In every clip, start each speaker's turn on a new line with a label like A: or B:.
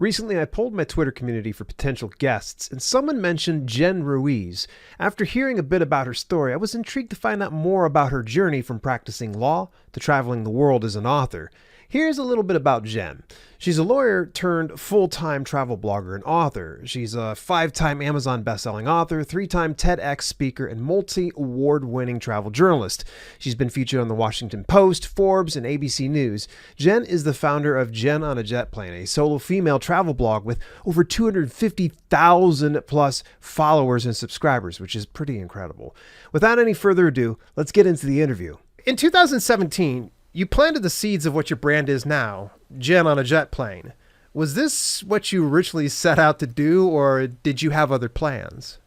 A: Recently, I polled my Twitter community for potential guests, and someone mentioned Jen Ruiz. After hearing a bit about her story, I was intrigued to find out more about her journey from practicing law to traveling the world as an author. Here's a little bit about Jen. She's a lawyer turned full-time travel blogger and author. She's a 5-time Amazon bestselling author, 3-time TEDx speaker, and multi-award-winning travel journalist. She's been featured on the Washington Post, Forbes, and ABC News. Jen is the founder of Jen on a Jet Plane, a solo female travel blog with over 250,000 plus followers and subscribers, which is pretty incredible. Without any further ado, let's get into the interview. In 2017, you planted the seeds of what your brand is now, Jen on a Jet Plane. Was this what you originally set out to do, or did you have other plans?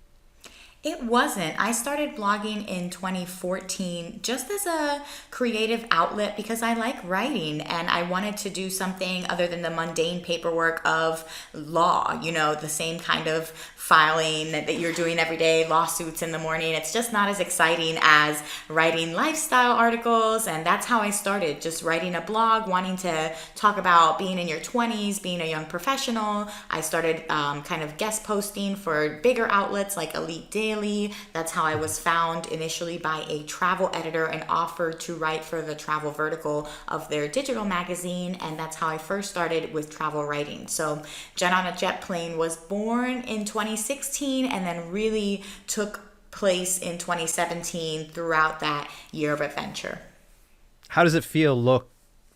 B: It wasn't. I started blogging in 2014 just as a creative outlet because I like writing and I wanted to do something other than the mundane paperwork of law, the same kind of filing that you're doing every day, lawsuits in the morning. It's just not as exciting as writing lifestyle articles. And that's how I started, just writing a blog, wanting to talk about being in your 20s, being a young professional. I started kind of guest posting for bigger outlets like Elite Daily. That's how I was found initially by a travel editor and offered to write for the travel vertical of their digital magazine. And that's how I first started with travel writing. So Jen on a Jet Plane was born in 2016 and then really took place in 2017 throughout that year of adventure.
A: How does it feel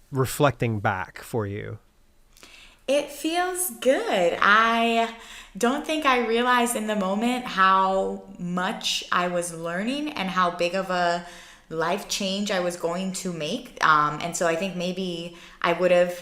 A: reflecting back for you?
B: It feels good. I don't think I realized in the moment how much I was learning and how big of a life change I was going to make. And so I think maybe I would have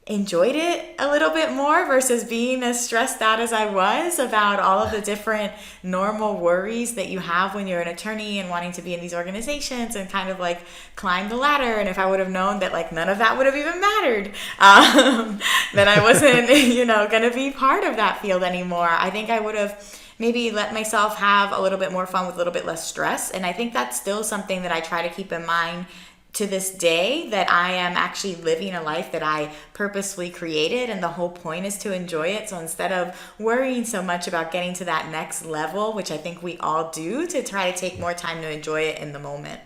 B: enjoyed it a little bit more versus being as stressed out as I was about all of the different normal worries that you have when you're an attorney and wanting to be in these organizations and kind of like climb the ladder. And if I would have known that like none of that would have even mattered, that I wasn't, going to be part of that field anymore, I think I would have maybe let myself have a little bit more fun with a little bit less stress. And I think that's still something that I try to keep in mind to this day, that I am actually living a life that I purposefully created, and the whole point is to enjoy it. So instead of worrying so much about getting to that next level, which I think we all do, to try to take more time to enjoy it in the moment.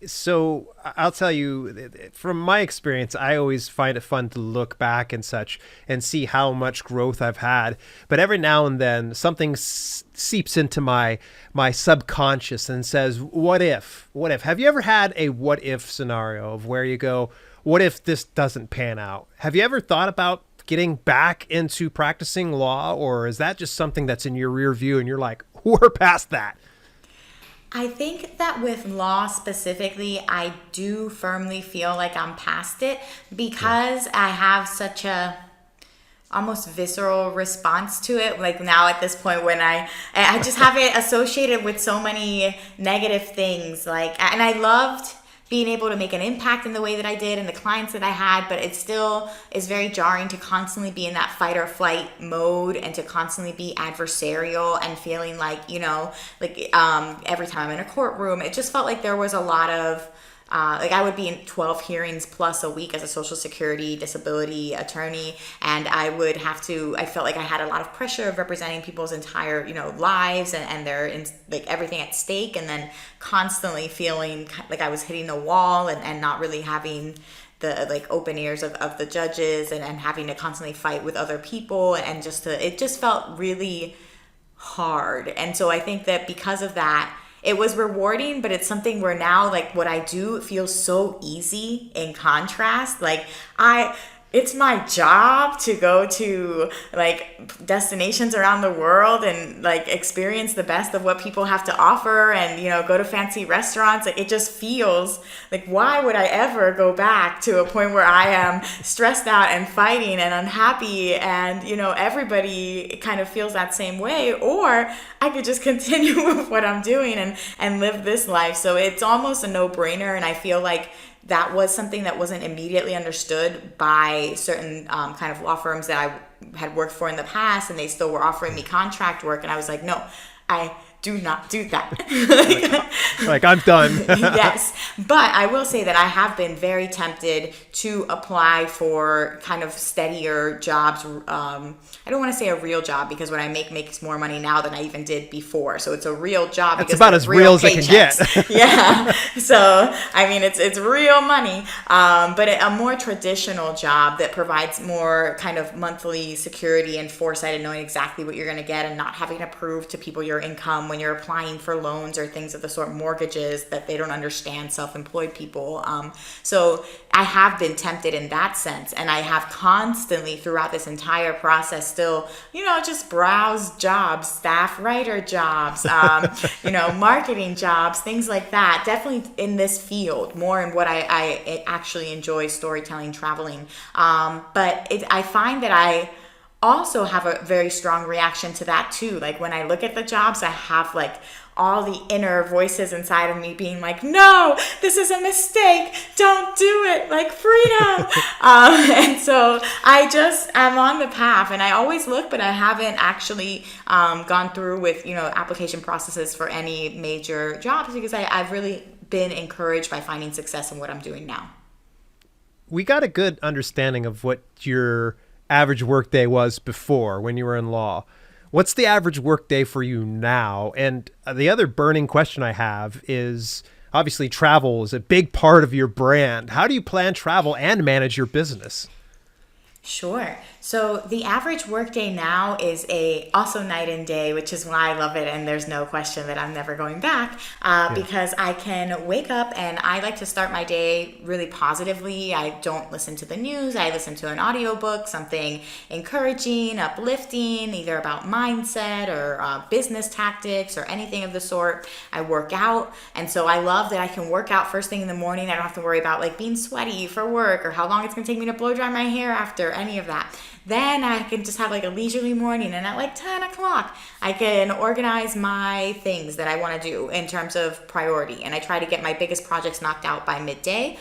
A: So I'll tell you, from my experience, I always find it fun to look back and such and see how much growth I've had. But every now and then something seeps into my subconscious and says, what if? What if? Have you ever had a what if scenario of where you go, what if this doesn't pan out? Have you ever thought about getting back into practicing law, or is that just something that's in your rear view and you're like, we're past that?
B: I think that with law specifically, I do firmly feel like I'm past it because I have such a almost visceral response to it. Like now at this point when I just have it associated with so many negative things. And I loved being able to make an impact in the way that I did and the clients that I had, but it still is very jarring to constantly be in that fight or flight mode and to constantly be adversarial and feeling like, every time I'm in a courtroom, it just felt like there was a lot of, I would be in 12 hearings plus a week as a Social Security disability attorney, and I felt like I had a lot of pressure of representing people's entire, lives and their everything at stake, and then constantly feeling like I was hitting the wall and not really having the open ears of the judges and having to constantly fight with other people and it just felt really hard. And so I think that because of that, it was rewarding, but it's something where now, what I do feels so easy in contrast. It's my job to go to destinations around the world and experience the best of what people have to offer and, go to fancy restaurants. It just feels like, why would I ever go back to a point where I am stressed out and fighting and unhappy and, everybody kind of feels that same way, or I could just continue with what I'm doing and live this life. So it's almost a no-brainer, and I feel like that was something that wasn't immediately understood by certain kind of law firms that I had worked for in the past, and they still were offering me contract work. And I was like, no, do not do that.
A: Like, I'm done.
B: Yes. But I will say that I have been very tempted to apply for kind of steadier jobs. I don't want to say a real job, because what I make makes more money now than I even did before. So it's a real job.
A: That's about as real as it can get.
B: Yeah. So, I mean, it's real money. But a more traditional job that provides more kind of monthly security and foresight and knowing exactly what you're going to get, and not having to prove to people your income when you're applying for loans or things of the sort, mortgages, that they don't understand self-employed people. So I have been tempted in that sense, and I have constantly throughout this entire process still, just browse jobs, staff writer jobs, marketing jobs, things like that. Definitely in this field, more in what I actually enjoy, storytelling, traveling. But I find that I also have a very strong reaction to that too. Like when I look at the jobs, I have like all the inner voices inside of me being like, no, this is a mistake. Don't do it. Like, freedom. And so I'm on the path, and I always look, but I haven't actually gone through with, application processes for any major jobs, because I've really been encouraged by finding success in what I'm doing now.
A: We got a good understanding of what your average workday was before when you were in law. What's the average workday for you now? And the other burning question I have is, obviously travel is a big part of your brand. How do you plan travel and manage your business?
B: Sure. So the average workday now is also night and day, which is why I love it. And there's no question that I'm never going back because I can wake up, and I like to start my day really positively. I don't listen to the news. I listen to an audiobook, something encouraging, uplifting, either about mindset or business tactics or anything of the sort. I work out. And so I love that I can work out first thing in the morning. I don't have to worry about like being sweaty for work or how long it's going to take me to blow dry my hair after any of that. Then I can just have like a leisurely morning, and at like 10 o'clock, I can organize my things that I want to do in terms of priority. And I try to get my biggest projects knocked out by midday.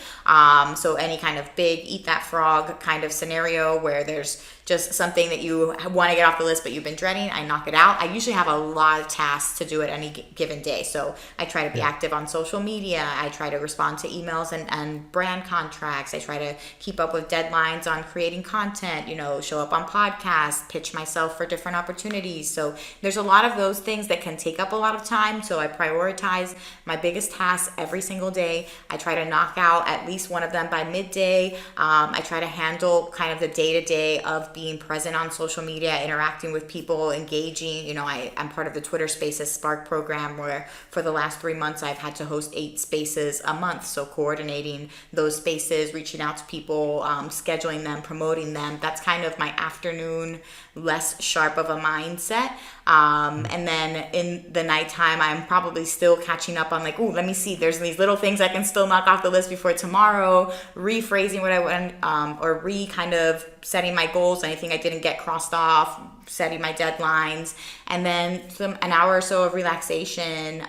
B: So any kind of big eat that frog kind of scenario where there's just something that you want to get off the list but you've been dreading, I knock it out. I usually have a lot of tasks to do at any given day. So I try to be active on social media. I try to respond to emails and brand contracts. I try to keep up with deadlines on creating content, show up on podcasts, pitch myself for different opportunities. So there's a lot of those things that can take up a lot of time. So I prioritize my biggest tasks every single day. I try to knock out at least one of them by midday. I try to handle kind of the day-to-day of being present on social media, interacting with people, engaging. I'm part of the Twitter Spaces Spark program, where for the last 3 months I've had to host 8 spaces a month. So coordinating those spaces, reaching out to people, scheduling them, promoting them. That's kind of my afternoon, less sharp of a mindset. And then in the nighttime, I'm probably still catching up on like, let me see, there's these little things I can still knock off the list before tomorrow, rephrasing what I want, or kind of setting my goals, anything I didn't get crossed off, setting my deadlines, and then an hour or so of relaxation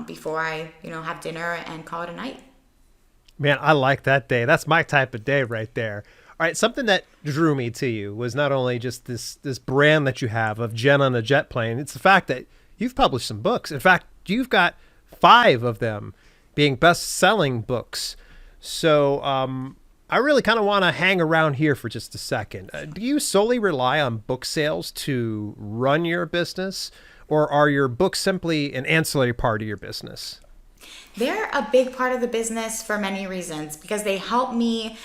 B: before I, have dinner and call it a night.
A: Man, I like that day. That's my type of day right there. All right, something that drew me to you was not only just this brand that you have of Jen on a jet plane. It's the fact that you've published some books. In fact, you've got 5 of them being best-selling books. So I really kind of want to hang around here for just a second. Do you solely rely on book sales to run your business, or are your books simply an ancillary part of your business?
B: They're a big part of the business for many reasons, because they help me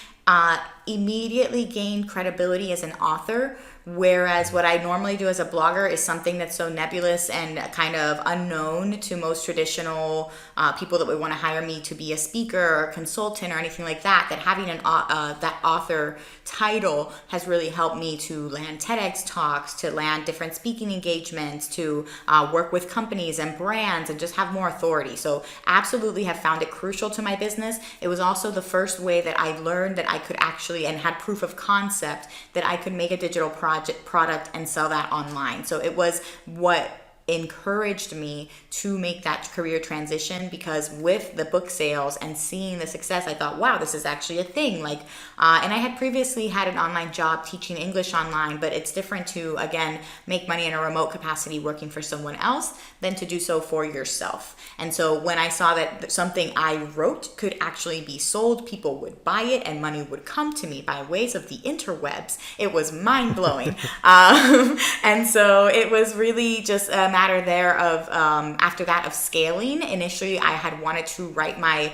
B: immediately gain credibility as an author, whereas what I normally do as a blogger is something that's so nebulous and kind of unknown to most traditional people that would want to hire me to be a speaker or a consultant or anything like that, that having that author title has really helped me to land TEDx talks, to land different speaking engagements, to work with companies and brands and just have more authority. So absolutely have found it crucial to my business. It was also the first way that I learned that I could actually, and had proof of concept, that I could make a digital product and sell that online. So it was what encouraged me to make that career transition, because with the book sales and seeing the success, I thought, wow, this is actually a thing. Like, and I had previously had an online job teaching English online, but it's different to, again, make money in a remote capacity working for someone else than to do so for yourself. And so when I saw that something I wrote could actually be sold, people would buy it, and money would come to me by ways of the interwebs, it was mind blowing. And so it was really just a matter there of, after that, of scaling. Initially, I had wanted to write my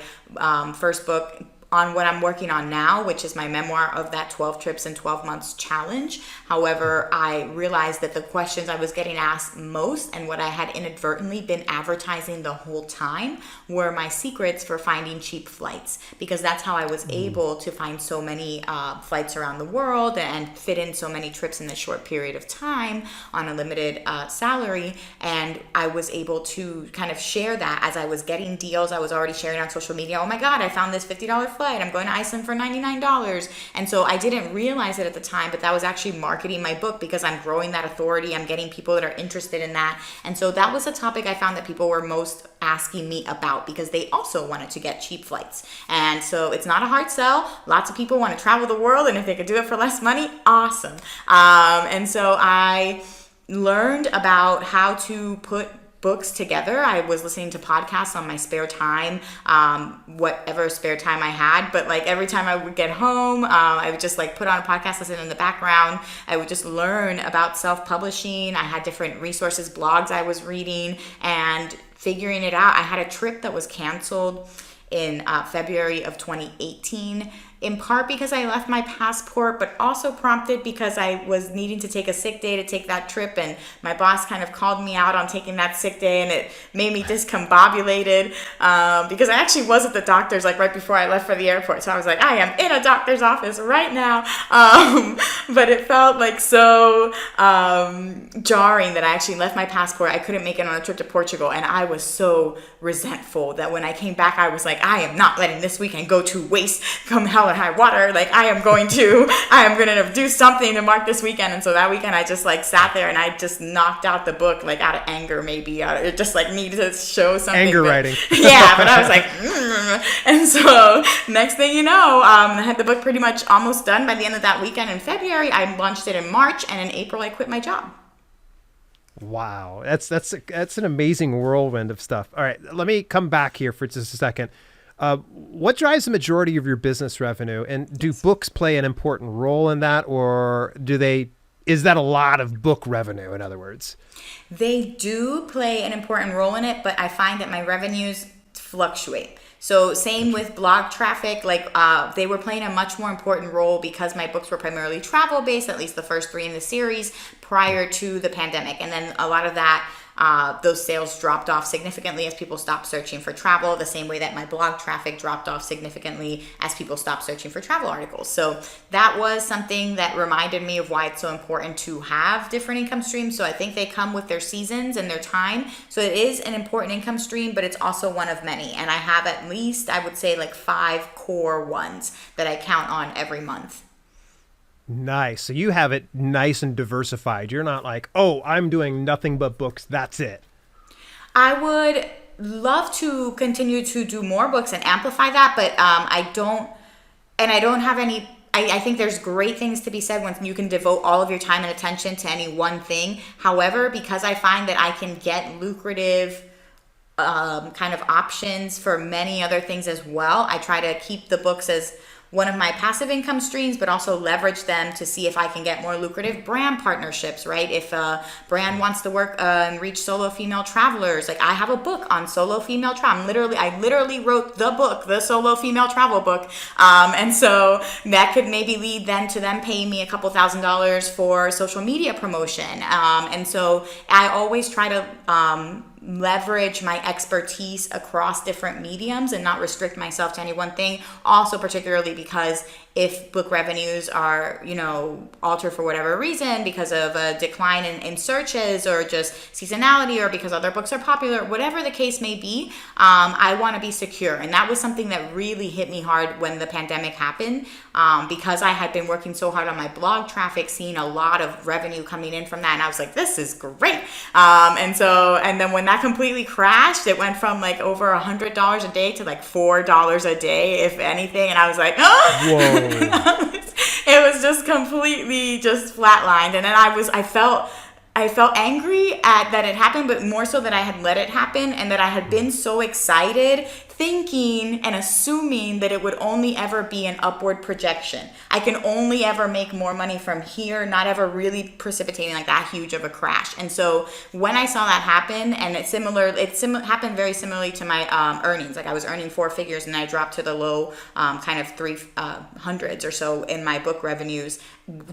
B: first book on what I'm working on now, which is my memoir of that 12 trips in 12 months challenge. However, I realized that the questions I was getting asked most, and what I had inadvertently been advertising the whole time, were my secrets for finding cheap flights, because that's how I was able to find so many flights around the world and fit in so many trips in a short period of time on a limited salary. And I was able to kind of share that as I was getting deals. I was already sharing on social media, oh my God, I found this $50 flight. I'm going to Iceland for $99. And so I didn't realize it at the time, but that was actually marketing my book, because I'm growing that authority. I'm getting people that are interested in that. And so that was a topic I found that people were most asking me about, because they also wanted to get cheap flights. And so it's not a hard sell. Lots of people want to travel the world, and if they could do it for less money, awesome. And so I learned about how to put books together. I was listening to podcasts on my spare time, whatever spare time I had. But like every time I would get home, I would just like put on a podcast, listen in the background. I would just learn about self-publishing. I had different resources, blogs I was reading, and figuring it out. I had a trip that was canceled in February of 2018, in part because I left my passport, but also prompted because I was needing to take a sick day to take that trip, and my boss kind of called me out on taking that sick day, and it made me discombobulated, because I actually was at the doctor's like right before I left for the airport. So I was like, I am in a doctor's office right now. But it felt like so jarring that I actually left my passport. I couldn't make it on a trip to Portugal, and I was so resentful that when I came back, I was like, I am not letting this weekend go to waste, come hell and high water. Like I am going to do something to mark this weekend. And so that weekend I just like sat there and I just knocked out the book, like out of anger, maybe it just like needed to show something.
A: Anger writing.
B: Yeah, but I was like, And so next thing you know, I had the book pretty much almost done by the end of that weekend in February. I launched it in March, and in April I quit my job.
A: Wow. That's an amazing whirlwind of stuff. All right. Let me come back here for just a second. What drives the majority of your business revenue, and do books play an important role in that, or is that a lot of book revenue, in other words?
B: They do play an important role in it, but I find that my revenues fluctuate. So same with blog traffic, like they were playing a much more important role because my books were primarily travel based, at least the first 3 in the series, prior to the pandemic. And then a lot of that, those sales dropped off significantly as people stopped searching for travel, the same way that my blog traffic dropped off significantly as people stopped searching for travel articles. So that was something that reminded me of why it's so important to have different income streams. So I think they come with their seasons and their time. So it is an important income stream, but it's also one of many. And I have at least, I would say, like 5 core ones that I count on every month.
A: Nice. So you have it nice and diversified. You're not like, oh, I'm doing nothing but books. That's it.
B: I would love to continue to do more books and amplify that, but I don't have any. I think there's great things to be said when you can devote all of your time and attention to any one thing. However, because I find that I can get lucrative kind of options for many other things as well, I try to keep the books as one of my passive income streams, but also leverage them to see if I can get more lucrative brand partnerships, right? If a brand wants to work and reach solo female travelers, like I have a book on solo female travel. I literally wrote the book, the solo female travel book. And so that could maybe lead then to them paying me a couple $1,000s for social media promotion. And so I always try to leverage my expertise across different mediums and not restrict myself to any one thing. Also, particularly because if book revenues are, altered for whatever reason because of a decline in searches or just seasonality or because other books are popular, whatever the case may be, I want to be secure. And that was something that really hit me hard when the pandemic happened, because I had been working so hard on my blog traffic, seeing a lot of revenue coming in from that. And I was like, this is great. And then when that completely crashed, it went from like over $100 a day to like $4 a day, if anything. And I was like, oh,
A: Whoa.
B: it was just completely just flatlined. And then I felt angry at that it happened, but more so that I had let it happen and that I had been so excited, thinking and assuming that it would only ever be an upward projection. I can only ever make more money from here, not ever really precipitating like that huge of a crash. And so when I saw that happen, and it happened very similarly to my earnings. Like I was earning 4 figures and I dropped to the low kind of 300s or so in my book revenues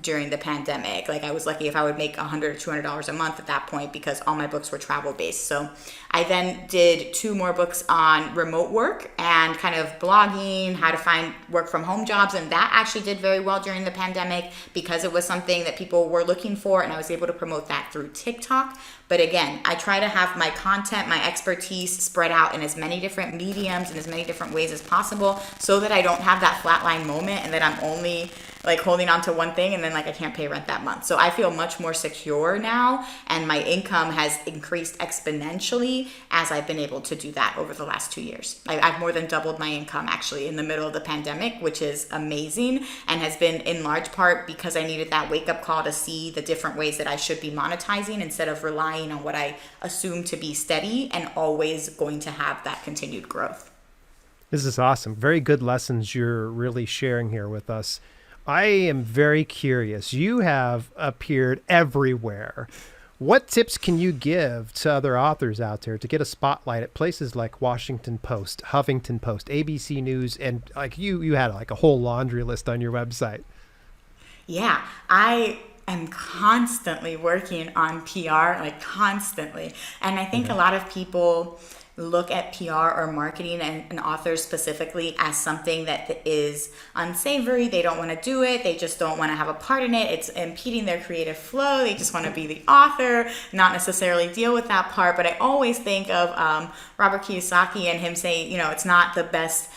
B: during the pandemic. Like I was lucky if I would make $100 or $200 a month at that point because all my books were travel based. So I then did 2 more books on remote work and kind of blogging, how to find work from home jobs. And that actually did very well during the pandemic because it was something that people were looking for, and I was able to promote that through TikTok. But again, I try to have my content, my expertise spread out in as many different mediums and as many different ways as possible so that I don't have that flatline moment and that I'm only like holding on to one thing and then like I can't pay rent that month. So I feel much more secure now, and my income has increased exponentially as I've been able to do that over the last 2 years. I've more than doubled my income actually in the middle of the pandemic, which is amazing, and has been in large part because I needed that wake up call to see the different ways that I should be monetizing instead of relying on what I assume to be steady and always going to have that continued growth.
A: This is awesome. Very good lessons you're really sharing here with us. I am very curious. You have appeared everywhere. What tips can you give to other authors out there to get a spotlight at places like Washington Post, Huffington Post, ABC News, and like you had like a whole laundry list on your website?
B: Yeah, I am constantly working on PR, like constantly. And I think a lot of people look at PR or marketing and authors specifically as something that is unsavory. They don't want to do it. They just don't want to have a part in it. It's impeding their creative flow. They just want to be the author, not necessarily deal with that part. But I always think of Robert Kiyosaki and him saying, it's not the best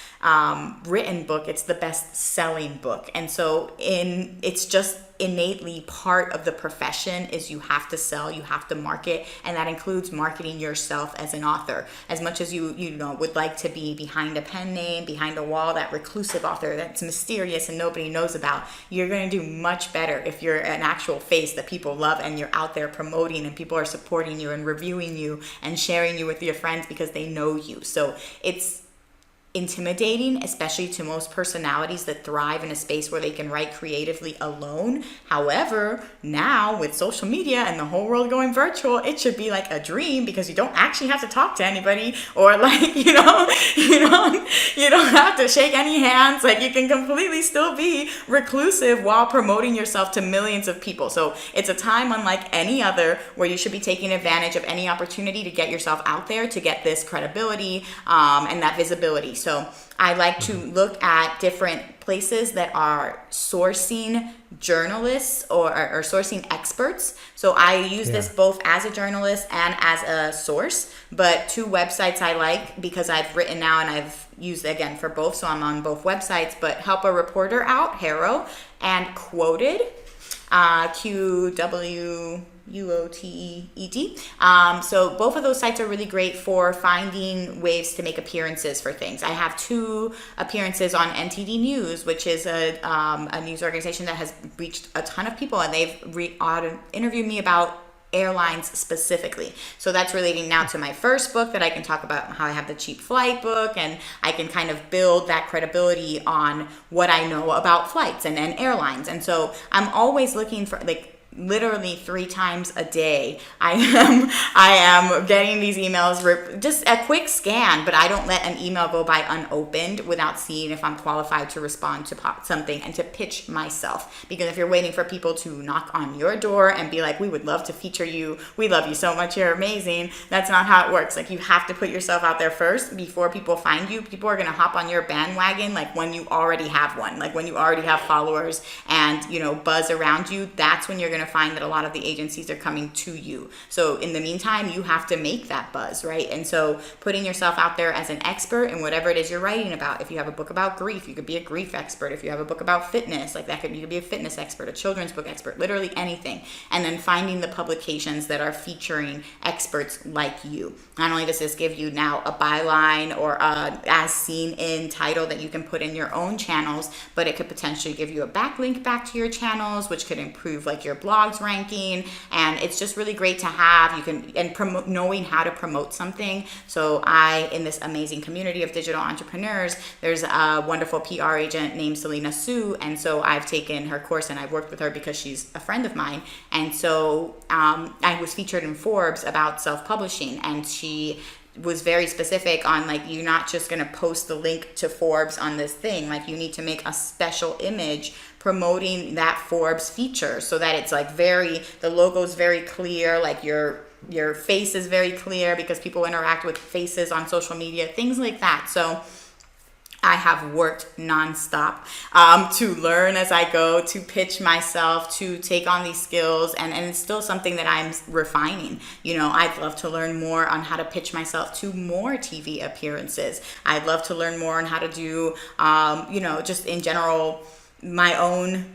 B: written book, it's the best selling book. And so it's just innately part of the profession is you have to sell, you have to market, and that includes marketing yourself as an author. As much as you would like to be behind a pen name, behind a wall, that reclusive author that's mysterious and nobody knows about, you're going to do much better if you're an actual face that people love and you're out there promoting and people are supporting you and reviewing you and sharing you with your friends because they know you. So it's intimidating, especially to most personalities that thrive in a space where they can write creatively alone. However, now with social media and the whole world going virtual, it should be like a dream because you don't actually have to talk to anybody or like, you don't have to shake any hands. Like you can completely still be reclusive while promoting yourself to millions of people. So it's a time unlike any other where you should be taking advantage of any opportunity to get yourself out there, to get this credibility and that visibility. So I like to look at different places that are sourcing journalists or sourcing experts. So I use this both as a journalist and as a source. But 2 websites I like because I've written now and I've used again for both. So I'm on both websites. But Help a Reporter Out, Harrow, and Quoted, QWUOTEED. So both of those sites are really great for finding ways to make appearances for things. I have 2 appearances on NTD News, which is a news organization that has reached a ton of people, and they've interviewed me about airlines specifically. So that's relating now to my first book that I can talk about how I have the cheap flight book, and I can kind of build that credibility on what I know about flights and airlines. And so I'm always looking for like literally 3 times a day. I am getting these emails, just a quick scan, but I don't let an email go by unopened without seeing if I'm qualified to respond to something and to pitch myself. Because if you're waiting for people to knock on your door and be like, we would love to feature you, we love you so much, you're amazing, that's not how it works. Like, you have to put yourself out there first before people find you. People are going to hop on your bandwagon like when you already have one, like when you already have followers and, you know, buzz around you. That's when you're going to find that a lot of the agencies are coming to you. So in the meantime, you have to make that buzz, right? And so putting yourself out there as an expert in whatever it is you're writing about. If you have a book about grief, you could be a grief expert. If you have a book about fitness, like that, you could be a fitness expert, a children's book expert, literally anything. And then finding the publications that are featuring experts like you. Not only does this give you now a byline or a as seen in title that you can put in your own channels, but it could potentially give you a backlink back to your channels, which could improve like your blog's ranking. And it's just really great to have. You can, and promote, knowing how to promote something. So in this amazing community of digital entrepreneurs, there's a wonderful PR agent named Selena Sue. And so I've taken her course and I've worked with her because she's a friend of mine. And so I was featured in Forbes about self-publishing, and she was very specific on, like, you're not just going to post the link to Forbes on this thing. Like, you need to make a special image promoting that Forbes feature so that it's like the logo's very clear, like your face is very clear, because people interact with faces on social media, things like that. So I have worked nonstop to learn as I go, to pitch myself, to take on these skills, and it's still something that I'm refining. You know, I'd love to learn more on how to pitch myself to more TV appearances. I'd love to learn more on how to do, you know, just in general, my own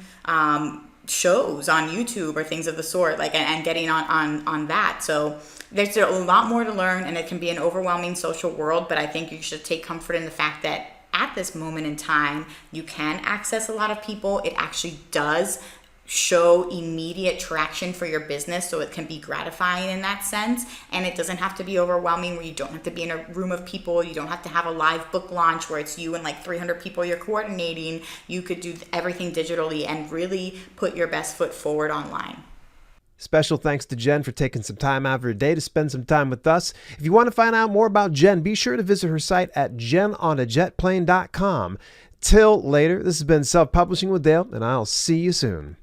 B: shows on YouTube or things of the sort, like, and getting on that. So there's a lot more to learn, and it can be an overwhelming social world, but I think you should take comfort in the fact that at this moment in time, you can access a lot of people. It actually does show immediate traction for your business, so it can be gratifying in that sense. And it doesn't have to be overwhelming, where you don't have to be in a room of people. You don't have to have a live book launch where it's you and like 300 people you're coordinating. You could do everything digitally and really put your best foot forward online.
A: Special thanks to Jen for taking some time out of her day to spend some time with us. If you want to find out more about Jen, be sure to visit her site at jenonajetplane.com. Till later, this has been Self-Publishing with Dale, and I'll see you soon.